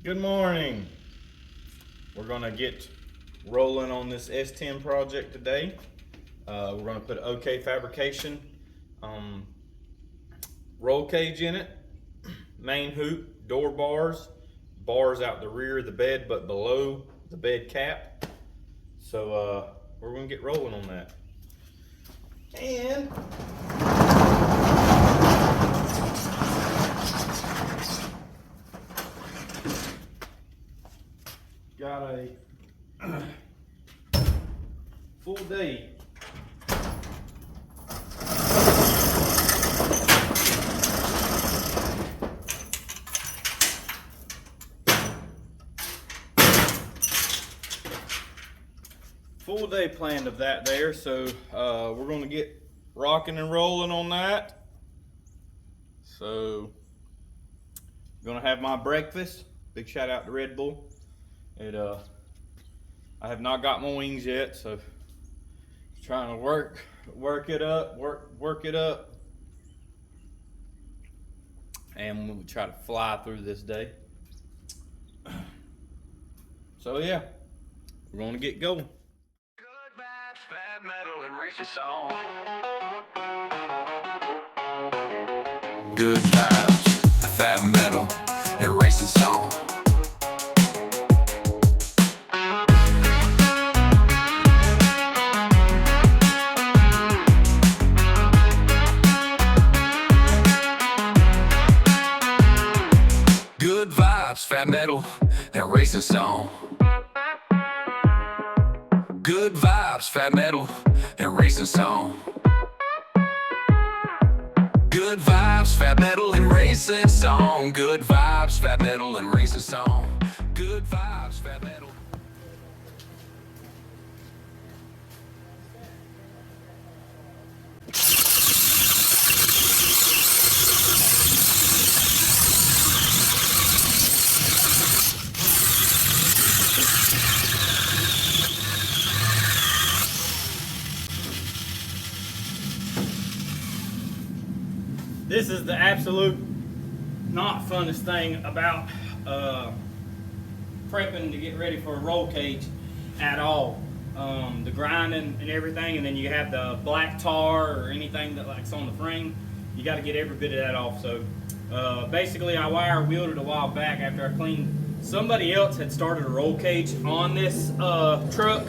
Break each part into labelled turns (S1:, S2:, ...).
S1: Good morning. We're gonna get rolling on this S10 project today. We're gonna put OK Fabrication roll cage in it, main hoop, door bars, bars out the rear of the bed but below the bed cap. So we're gonna get rolling on that. And got a full day. Full day planned of that there, so we're going to get rocking and rolling on that. So, gonna have my breakfast. Big shout out to Red Bull. I have not got my wings yet, so trying to work it up, and we'll try to fly through this day. So yeah, we're gonna get going.
S2: Fat metal and race your song. Good vibes, fat metal and race your song. Good vibes, fat metal and racing song. Good vibes, fat metal and racing song. Good vibes, fat metal and racing song. Good vibes, fat metal and racing song. Good vibes, fat metal.
S1: This is the absolute not funnest thing about prepping to get ready for a roll cage at all. The grinding and everything, and then you have the black tar or anything that likes on the frame. You got to get every bit of that off. So basically I wire wheeled it a while back after I cleaned. Somebody else had started a roll cage on this truck,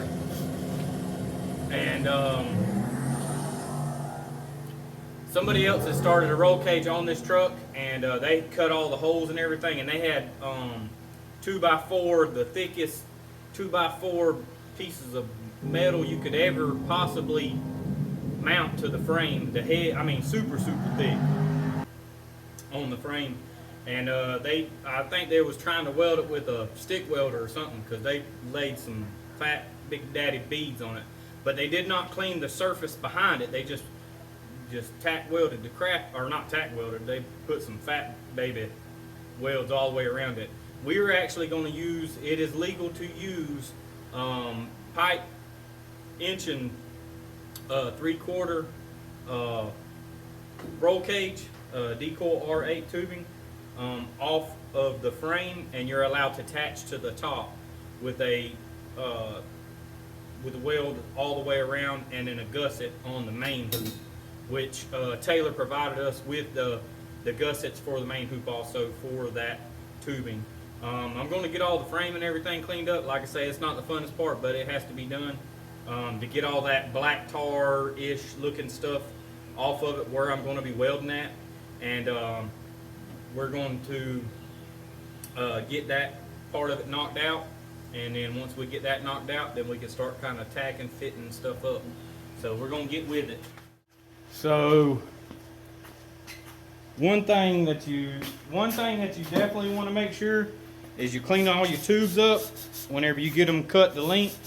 S1: and somebody else has started a roll cage on this truck, and they cut all the holes and everything, and they had 2x4, the thickest 2x4 pieces of metal you could ever possibly mount to the frame. The head, I mean, super thick on the frame, and I think they was trying to weld it with a stick welder or something, because they laid some fat big daddy beads on it, but they did not clean the surface behind it. They just tack welded the crap, or not tack welded, they put some fat baby welds all the way around it. We were actually going to use, it is legal to use pipe 1 3/4 roll cage, decoil R8 tubing off of the frame, and you're allowed to attach to the top with a weld all the way around, and then a gusset on the main hoop, which Taylor provided us with the gussets for the main hoop also for that tubing. I'm going to get all the frame and everything cleaned up. Like I say, it's not the funnest part, but it has to be done to get all that black tar-ish looking stuff off of it where I'm going to be welding at. And we're going to get that part of it knocked out. And then once we get that knocked out, then we can start kind of tacking, fitting stuff up. So we're going to get with it. So one thing that you definitely want to make sure is you clean all your tubes up whenever you get them cut to length.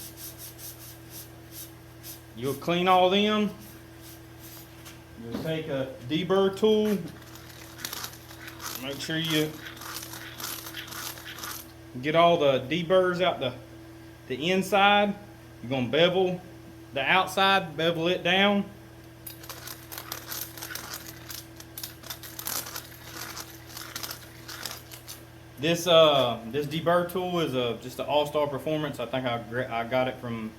S1: You'll clean all them. You'll take a deburr tool. Make sure you get all the deburrs out the inside. You're going to bevel the outside, bevel it down. This deburr tool is just an all-star performance. I think I got it from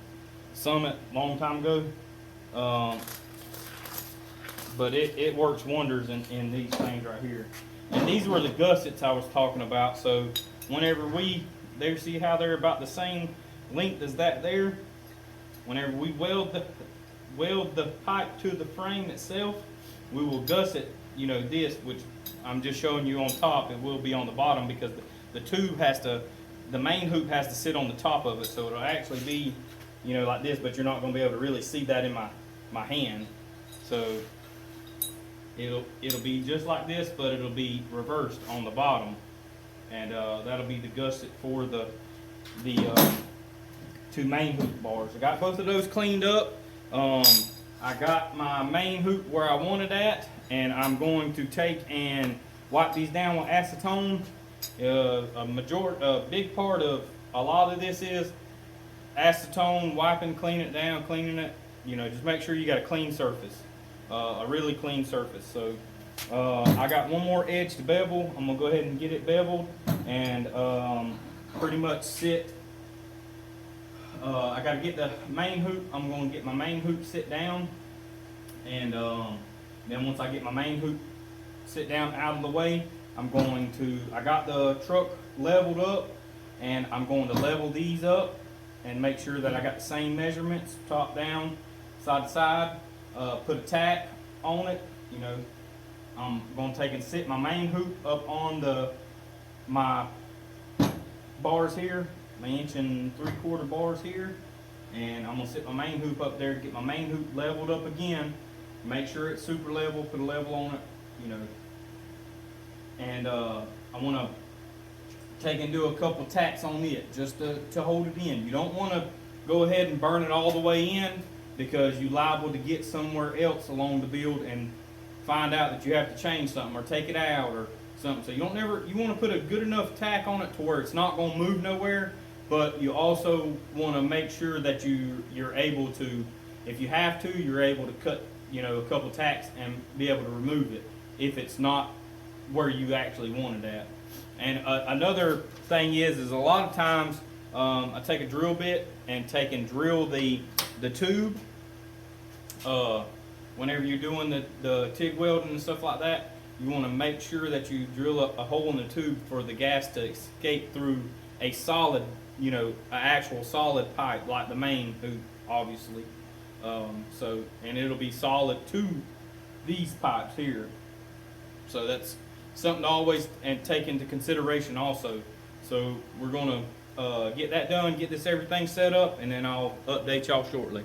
S1: Summit a long time ago. But it works wonders in these things right here. And these were the gussets I was talking about. So whenever there, see how they're about the same length as that there. Whenever we weld the pipe to the frame itself, we will gusset, you know, this, which I'm just showing you on top. It will be on the bottom because the tube the main hoop has to sit on the top of it, so it'll actually be, you know, like this. But you're not going to be able to really see that in my hand. So it'll be just like this, but it'll be reversed on the bottom, and that'll be the gusset for the two main hoop bars. I got both of those cleaned up. I got my main hoop where I wanted at, and I'm going to take and wipe these down with acetone. A big part of a lot of this is acetone, wiping, cleaning it. You know, just make sure you got a clean surface, a really clean surface. So I got one more edge to bevel. I'm gonna go ahead and get it beveled and pretty much sit. I gotta get the main hoop. I'm gonna get my main hoop sit down, and then once I get my main hoop sit down out of the way, I got the truck leveled up, and I'm going to level these up and make sure that I got the same measurements, top down, side to side. Put a tack on it. You know, I'm going to take and sit my main hoop up on my bars here, my 1 3/4 bars here, and I'm going to sit my main hoop up there, get my main hoop leveled up again, make sure it's super level, put a level on it, you know, and I want to take and do a couple tacks on it just to hold it in. You don't want to go ahead and burn it all the way in, because you're liable to get somewhere else along the build and find out that you have to change something or take it out or something. So you want to put a good enough tack on it to where it's not going to move nowhere, but you also want to make sure that you're able to, if you have to, you're able to cut, you know, a couple tacks and be able to remove it if it's not where you actually want it at. And another thing is a lot of times I take a drill bit and drill the tube. Whenever you're doing the TIG welding and stuff like that, you want to make sure that you drill a hole in the tube for the gas to escape through a solid, you know, an actual solid pipe like the main hoop, obviously. And it'll be solid to these pipes here. So that's something to always take into consideration also. So we're going to get that done, get everything set up, and then I'll update y'all shortly.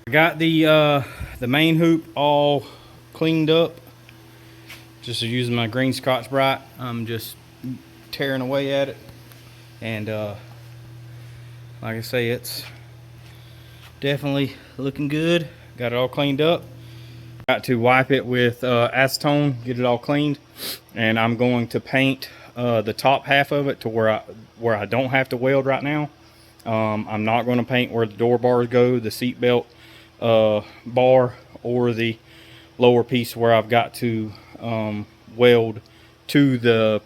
S1: I got the main hoop all cleaned up. Just using my green Scotch-Brite, I'm just tearing away at it, and like I say, it's definitely looking good. Got it all cleaned up. Got to wipe it with acetone, get it all cleaned, and I'm going to paint the top half of it to where I don't have to weld right now. I'm not going to paint where the door bars go, the seat belt bar, or the lower piece where I've got to weld to the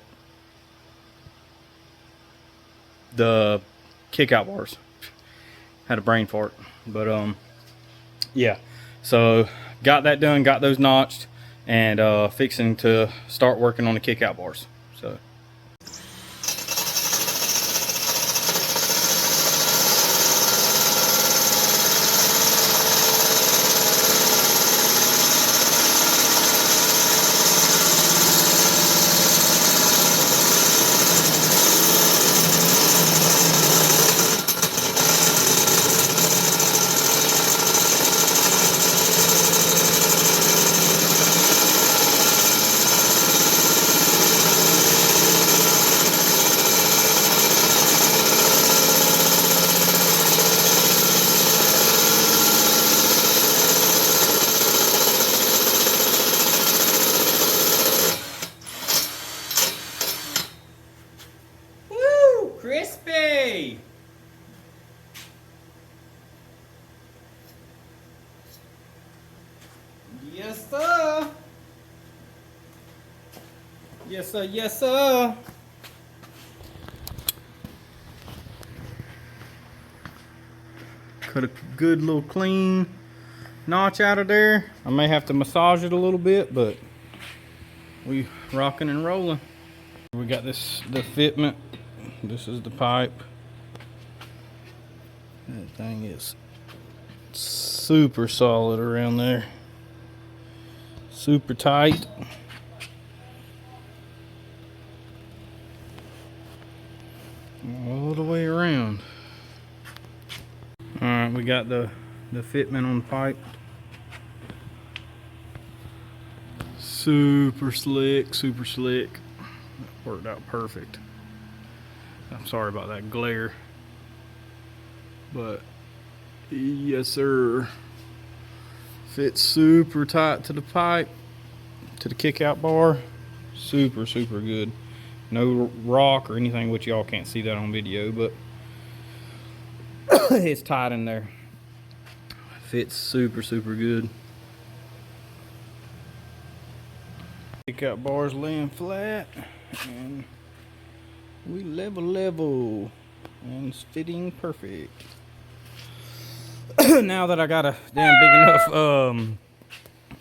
S1: kickout bars. Had a brain fart, but yeah. So got that done, got those notched, and fixing to start working on the kickout bars. So. Crispy! Yes, sir! Yes, sir. Yes, sir. Cut a good little clean notch out of there. I may have to massage it a little bit, but we rocking and rolling. We got the fitment. This is the pipe. That thing is super solid around there. Super tight. All the way around. Alright, we got the fitment on the pipe. Super slick, super slick. That worked out perfect. I'm sorry about that glare. But yes sir. Fits super tight to the pipe, to the kickout bar. Super, super good. No rock or anything, which y'all can't see that on video, but it's tight in there. Fits super, super good. Kickout bar's laying flat, and we level, and it's fitting perfect. Now that I got a damn big enough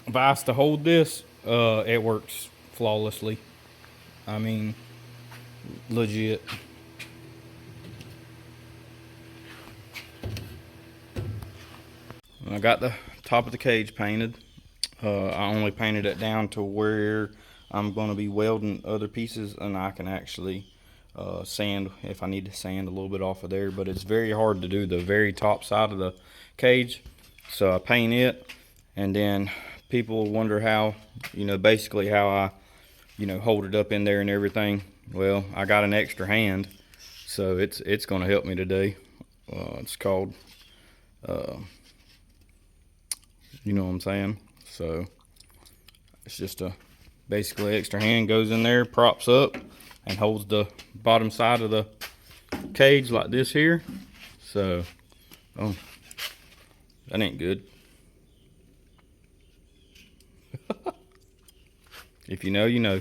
S1: vise to hold this, it works flawlessly. I mean, legit. I got the top of the cage painted. I only painted it down to where I'm going to be welding other pieces, and I can actually sand if I need to sand a little bit off of there, but it's very hard to do the very top side of the cage. So I paint it, and then people wonder how, basically how I, hold it up in there and everything. Well, I got an extra hand, so it's going to help me today. It's called, you know what I'm saying? So it's just a basically extra hand goes in there, props up, and holds the bottom side of the cage like this here. So, oh, that ain't good. If you know, you know.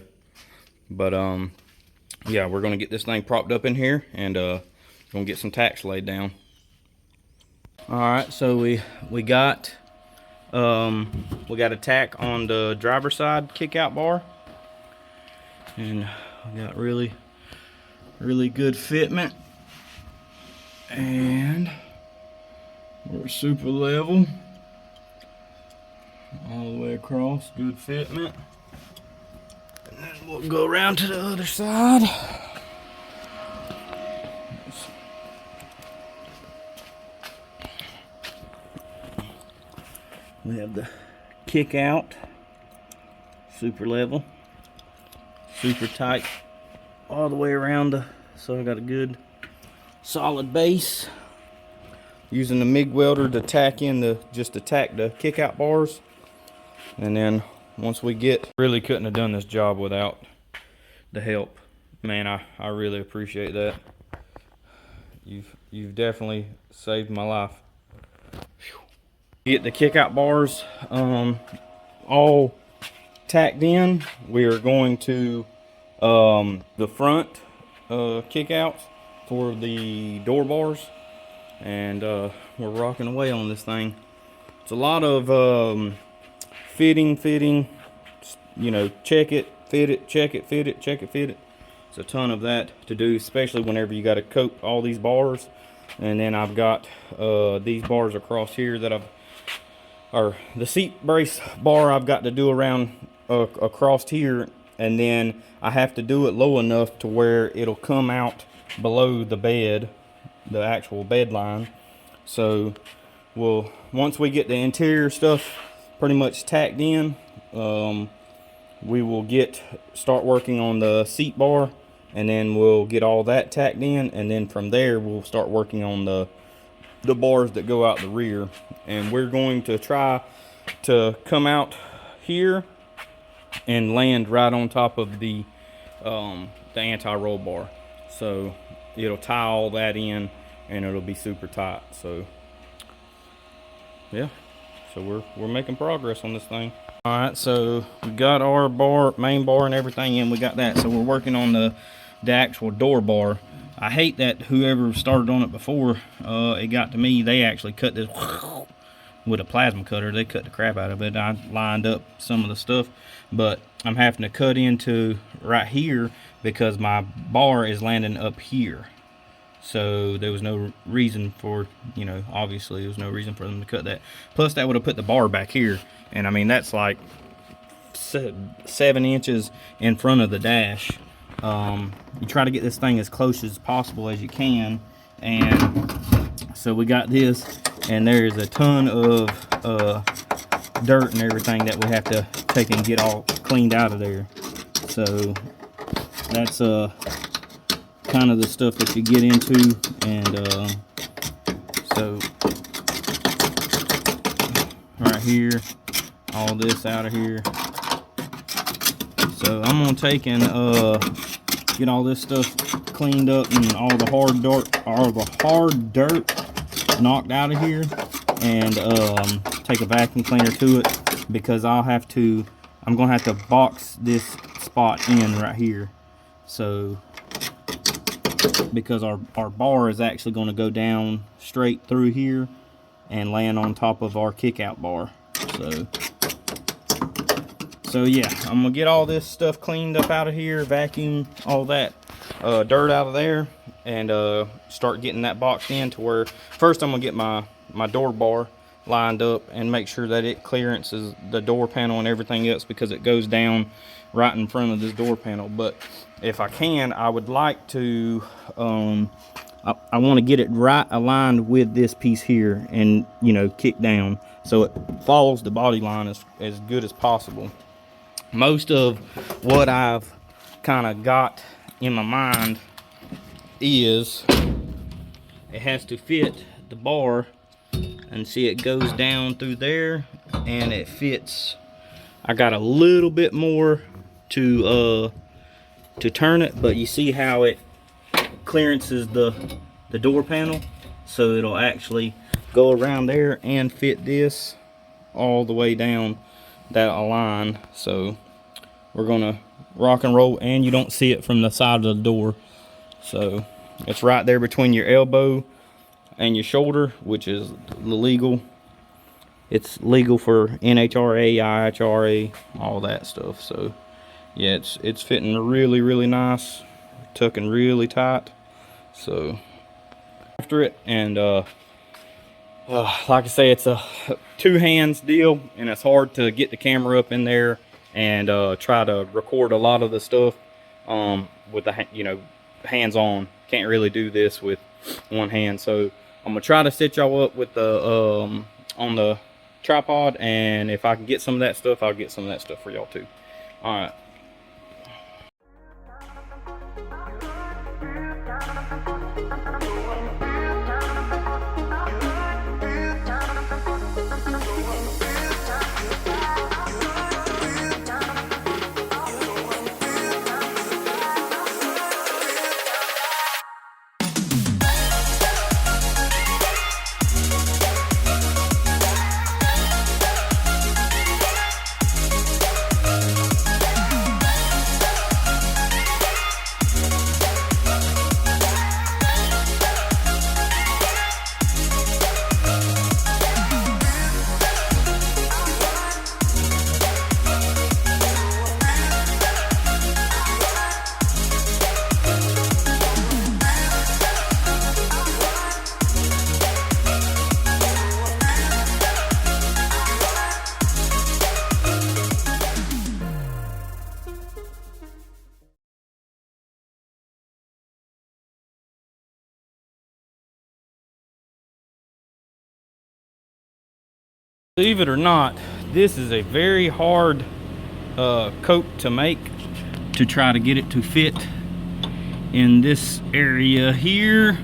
S1: But yeah, we're gonna get this thing propped up in here, and gonna get some tacks laid down. All right, so we got a tack on the driver's side kickout bar, and we got really good fitment, and we're super level all the way across. Good fitment. And then we'll go around to the other side. We have the kick out, super level, super tight all the way around, so I got a good solid base. Using the MIG welder to tack in just to tack the kick out bars. And then once we get, really couldn't have done this job without the help. Man, I really appreciate that. You've definitely saved my life. Get the kickout bars all tacked in. We are going to the front kickouts for the door bars, and we're rocking away on this thing. It's a lot of fitting, check it, fit it, check it, fit it, check it, fit it. It's a ton of that to do, especially whenever you got to coat all these bars. And then I've got these bars across here that or the seat brace bar I've got to do around across here, and then I have to do it low enough to where it'll come out below the bed, the actual bed line. So once we get the interior stuff pretty much tacked in, we will start working on the seat bar, and then we'll get all that tacked in, and then from there we'll start working on the bars that go out the rear. And we're going to try to come out here and land right on top of the anti-roll bar, so it'll tie all that in and it'll be super tight. So yeah, So we're making progress on this thing. All right, so we got our main bar and everything in. We got that. So we're working on the actual door bar. I hate that whoever started on it before it got to me, they actually cut this with a plasma cutter. They cut the crap out of it. I lined up some of the stuff, but I'm having to cut into right here because my bar is landing up here. So there was no reason for, you know, obviously there was no reason for them to cut that. Plus that would have put the bar back here. And I mean, that's like 7 inches in front of the dash. You try to get this thing as close as possible as you can. And so we got this, and there's a ton of dirt and everything that we have to take and get all cleaned out of there. So that's kind of the stuff that you get into. And so right here, all this out of here. So I'm gonna take and get all this stuff cleaned up and all the hard dirt knocked out of here, and take a vacuum cleaner to it, because I'm gonna have to box this spot in right here. So because our bar is actually going to go down straight through here and land on top of our kickout bar. So yeah, I'm gonna get all this stuff cleaned up out of here, vacuum all that dirt out of there, and start getting that boxed in to where first I'm gonna get my door bar lined up and make sure that it clearances the door panel and everything else, because it goes down right in front of this door panel. But if I can, I would like to I want to get it right aligned with this piece here, and, you know, kick down so it follows the body line as good as possible. Most of what I've kind of got in my mind is it has to fit the bar, and see it goes down through there and it fits. I got a little bit more to turn it, but you see how it clearances the door panel, so it'll actually go around there and fit this all the way down that line. So we're gonna rock and roll, and you don't see it from the side of the door. So it's right there between your elbow and your shoulder, which is legal. It's legal for NHRA, IHRA, all that stuff. So yeah, it's fitting really nice, tucking really tight. So after it, and like I say, it's a 2 hands deal, and it's hard to get the camera up in there and try to record a lot of the stuff with the, you know, hands on. Can't really do this with one hand. So I'm gonna try to set y'all up with the on the tripod, and if I can get some of that stuff, I'll get some of that stuff for y'all too. All right. Believe it or not, this is a very hard coat to make, to try to get it to fit in this area here.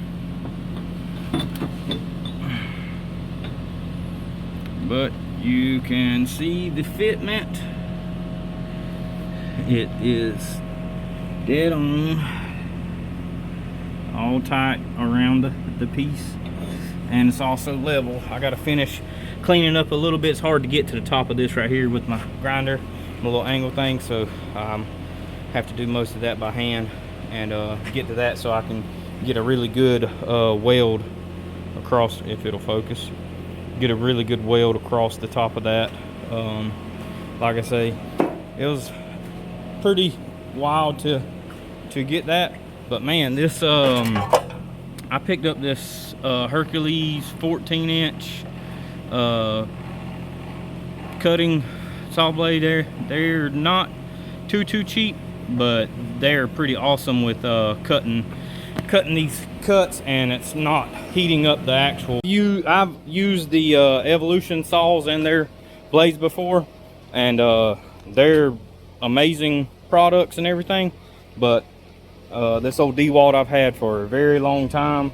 S1: But you can see the fitment. It is dead on, all tight around the piece, and it's also level. I got to finish cleaning up a little bit. It's hard to get to the top of this right here with my grinder, my little angle thing, so have to do most of that by hand and get to that so I can get a really good weld across, if it'll focus, get a really good weld across the top of that. Like I say, it was pretty wild to get that, but man, this I picked up this Hercules 14-inch cutting saw blade. They're not too cheap, but they're pretty awesome with cutting these cuts, and it's not heating up the actual. I've used the Evolution saws and their blades before, and they're amazing products and everything, but this old DeWalt I've had for a very long time,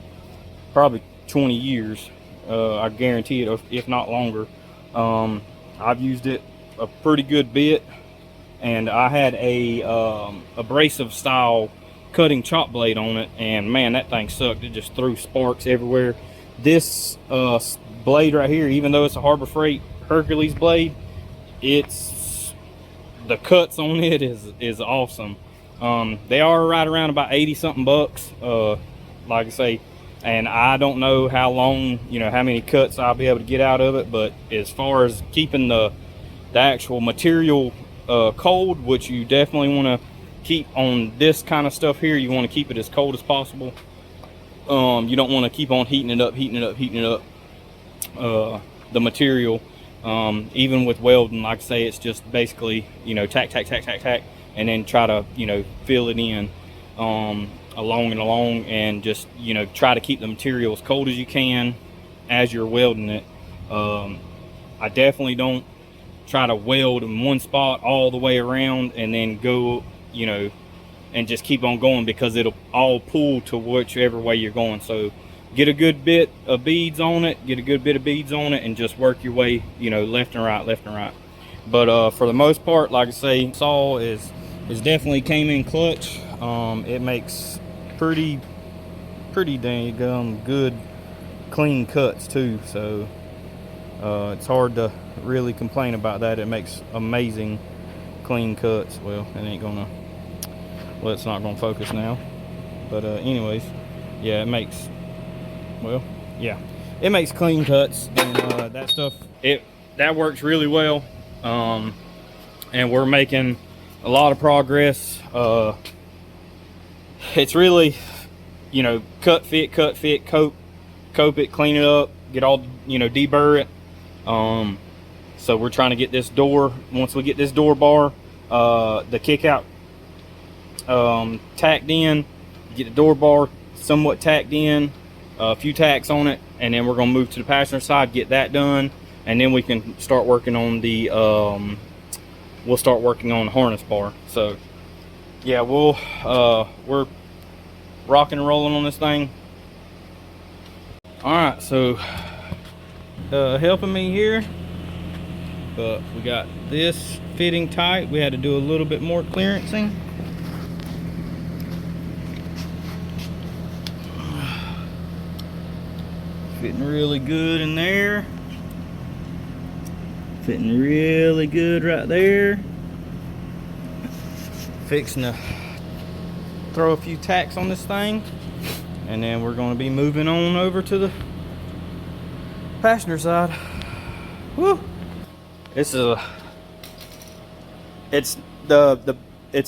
S1: probably 20 years, I guarantee it, if not longer. I've used it a pretty good bit, and I had a abrasive style cutting chop blade on it, and man, that thing sucked. It just threw sparks everywhere. This blade right here, even though it's a Harbor Freight Hercules blade, the cuts on it is awesome. They are right around about 80 something bucks, like I say, and I don't know how long, how many cuts I'll be able to get out of it, but as far as keeping the actual material cold, which you definitely want to keep on this kind of stuff here, you want to keep it as cold as possible. You don't want to keep on heating it up the material. Even with welding, like I say, it's just basically, tack, and then try to, fill it in along, and just, try to keep the material as cold as you can as you're welding it. I definitely don't try to weld in one spot all the way around and then go, and just keep on going, because it'll all pull to whichever way you're going. So get a good bit of beads on it, and just work your way, left and right. But for the most part, like I say, saw is definitely came in clutch. It makes pretty dang good clean cuts too, so it's hard to really complain about that. It makes amazing clean cuts. Well, it's not gonna focus now, but anyways, yeah, it makes clean cuts, and that stuff, that works really well. And we're making a lot of progress. It's really, cut, fit, cope it, clean it up, get all, deburr it. So we're trying to get this door, once we get this door bar, the kickout tacked in, get the door bar somewhat tacked in, a few tacks on it, and then we're going to move to the passenger side, get that done, and then we can start working on the harness bar. So yeah, we're rocking and rolling on this thing. All right, so helping me here, but we got this fitting tight. We had to do a little bit more clearancing. Fitting really good in there. Fitting really good right there. Fixing to throw a few tacks on this thing, and then we're going to be moving on over to the passenger side. Woo! It's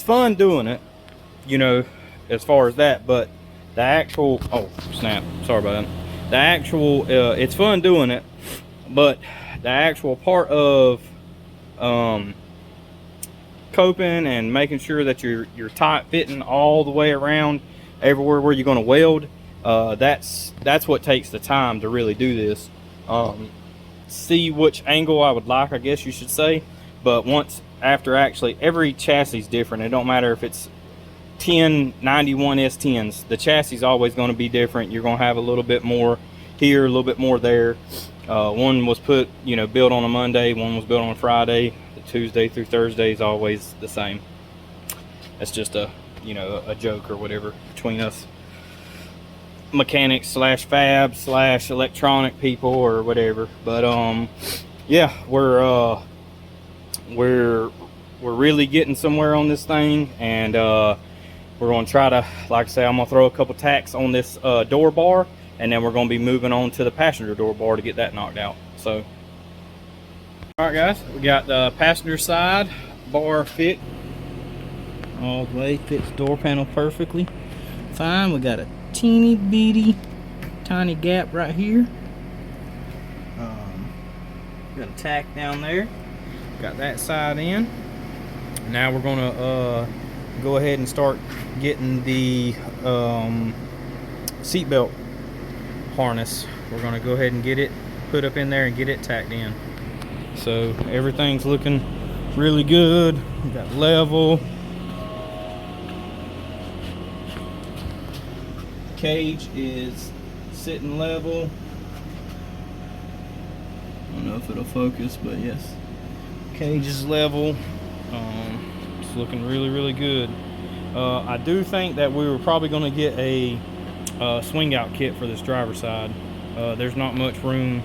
S1: fun doing it, as far as that, but the actual, oh snap, sorry about that. The actual, it's fun doing it, but the actual part of coping and making sure that you're tight fitting all the way around everywhere where you're going to weld, that's what takes the time to really do this. See which angle I would like, I guess you should say, but actually every chassis is different. It don't matter if it's 1091 S10s, the chassis is always going to be different. You're going to have a little bit more here, a little bit more there. One was built on a Monday, one was built on a Friday. The Tuesday through Thursday is always the same. That's just a joke or whatever between us. mechanics slash fab slash electronic people or whatever. But yeah, we're really getting somewhere on this thing, and we're going to try to, like I say, I'm going to throw a couple tacks on this door bar, and then we're going to be moving on to the passenger door bar to get that knocked out. So all right guys, we got the passenger side bar fit all the way, fits door panel perfectly fine. We got a teeny bitty tiny gap right here. Got a tack down there. Got that side in. Now we're gonna go ahead and start getting the seatbelt harness. We're gonna go ahead and get it put up in there and get it tacked in. So everything's looking really good. We got level. Cage is sitting level. I don't know if it'll focus, but yes. Cage is level. It's looking really good. I do think that we were probably going to get a swing out kit for this driver's side. There's not much room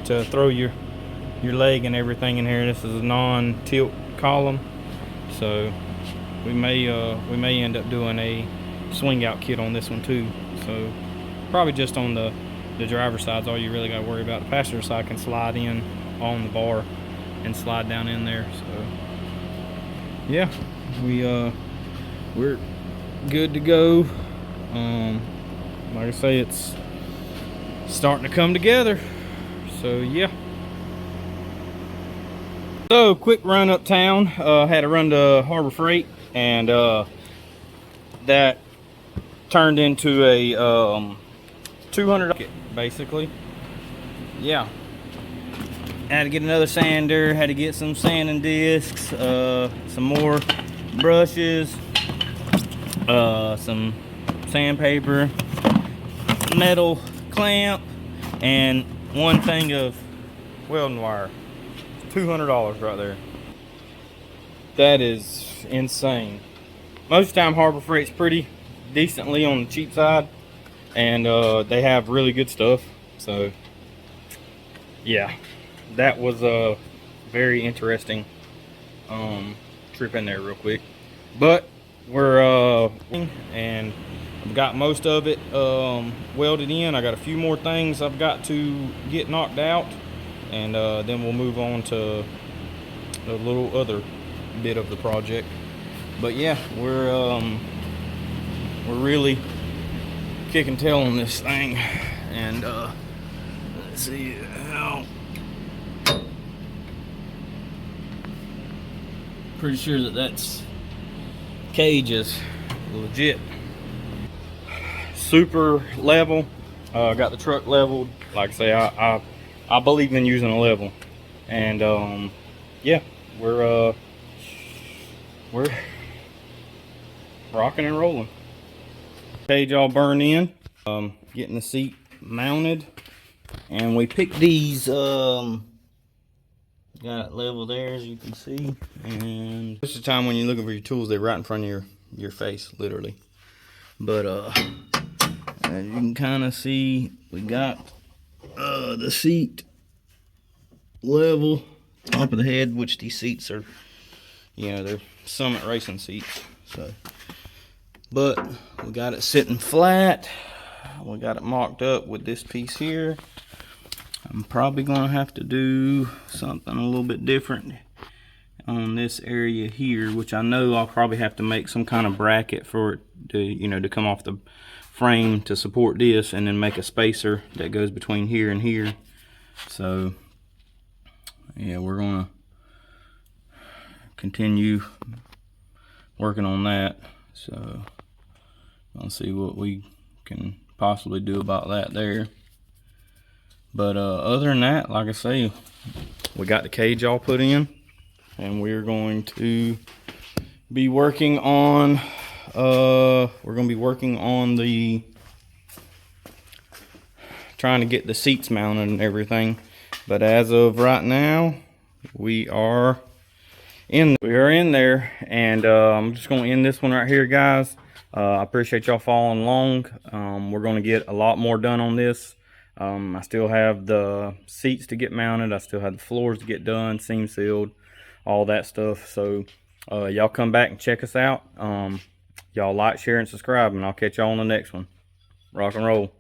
S1: to throw your leg and everything in here. This is a non-tilt column, so we may end up doing a swing out kit on this one too. So probably just on the driver's side is all you really got to worry about. The passenger side can slide in on the bar and slide down in there. So yeah, we're good to go. Like I say, it's starting to come together. So yeah. So quick run uptown. Had to run to Harbor Freight, and that turned into a $200 basically. Yeah, had to get another sander, had to get some sanding discs, some more brushes, some sandpaper, metal clamp, and one thing of welding wire. $200 right there. That is insane. Most of the time Harbor Freight's pretty decently on the cheap side, and they have really good stuff. So yeah, that was a very interesting trip in there real quick. But we're and I've got most of it welded in. I got a few more things I've got to get knocked out, and then we'll move on to a little other bit of the project. But yeah, we're really kicking tail on this thing, and let's see how. Pretty sure that that's cage is legit. Super level. Got the truck leveled. Like I say, I believe in using a level, and yeah, we're rocking and rolling. Cage all burned in. Getting the seat mounted, and we picked these. Got it level there, as you can see, and most of the time when you're looking for your tools, they're right in front of your face, literally. But as you can kind of see, we got the seat level, top of the head, which these seats are, you know, they're Summit racing seats. So, but we got it sitting flat. We got it mocked up with this piece here. I'm probably gonna have to do something a little bit different on this area here, which I know I'll probably have to make some kind of bracket for it to, you know, to come off the frame to support this, and then make a spacer that goes between here and here. So yeah, we're gonna continue working on that. So I'll see what we can possibly do about that there. But other than that, like I say, we got the cage all put in, and we're going to be working on the trying to get the seats mounted and everything. But as of right now, we are in there, and I'm just going to end this one right here, guys. I appreciate y'all following along. We're going to get a lot more done on this. I still have the seats to get mounted. I still have the floors to get done, seam sealed, all that stuff. So y'all come back and check us out. Y'all like, share, and subscribe, and I'll catch y'all on the next one. Rock and roll.